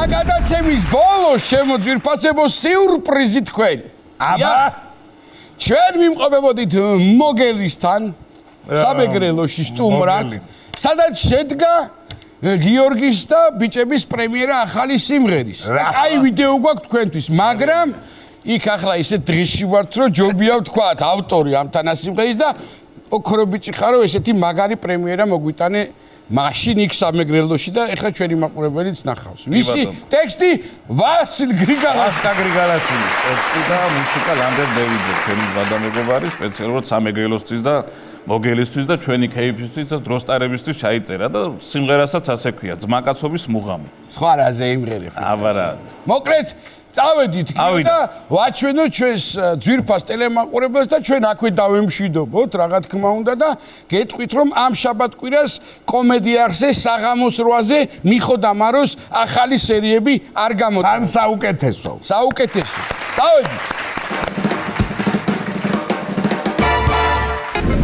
და გადაცემის ბოლოს ჩემო ძვირფასებო სიურპრიზი თქვენი. აბა ჩვენ ვიმყოფებოდით მოგელისთან სამეგრელოში სტუმრად, სადაც შედგა გიორგის და ბიჭების პრემიერა ახალი სიმღერის. აი ვიდეო გვაქვს თქვენთვის, მაგრამ იქ ახლა ისე დღეში ვართ, რომ ჯობია ვთქვათ ავტორი ამ თანასიმღერის და ოქრო ბიჭი ხარო, ესეთი მაგარი პრემიერა მოგვიტანე მაშინ იქ სამეგრელოში და ეხლა ჩვენი მაყურებელიც ნახავს. ვისი ტექსტი ვასილ გრიგალაშვილის ტექსტი და მუსიკა ლანდერ დევიძე, ჩვენი ვადამეგობარი სპეციალურად სამეგრელოსთვის და მოგელისთვის და ჩვენი კეიფისთვის და დროსტარებისთვის ჩაიწერა და სიმღერასაც ასე ქვია, ძმაკაცობის მუღამი. სხვა რაზე იმღერე ხო? აბა რა. მოკლედ წავედით და ვაჩვენოთ ჩვენს ძვირფას ტელემაყურებელს და ჩვენ აქვე დავემშვიდობოთ, რა თქმა უნდა და გეტყვით რომ ამ შაბათ-კვირას კომედია ახსეს საღამოს 8-ზე მიხო და მაროს ახალი სერიები არ გამოდგა. ან საუკეთესო. საუკეთესო. წავედით.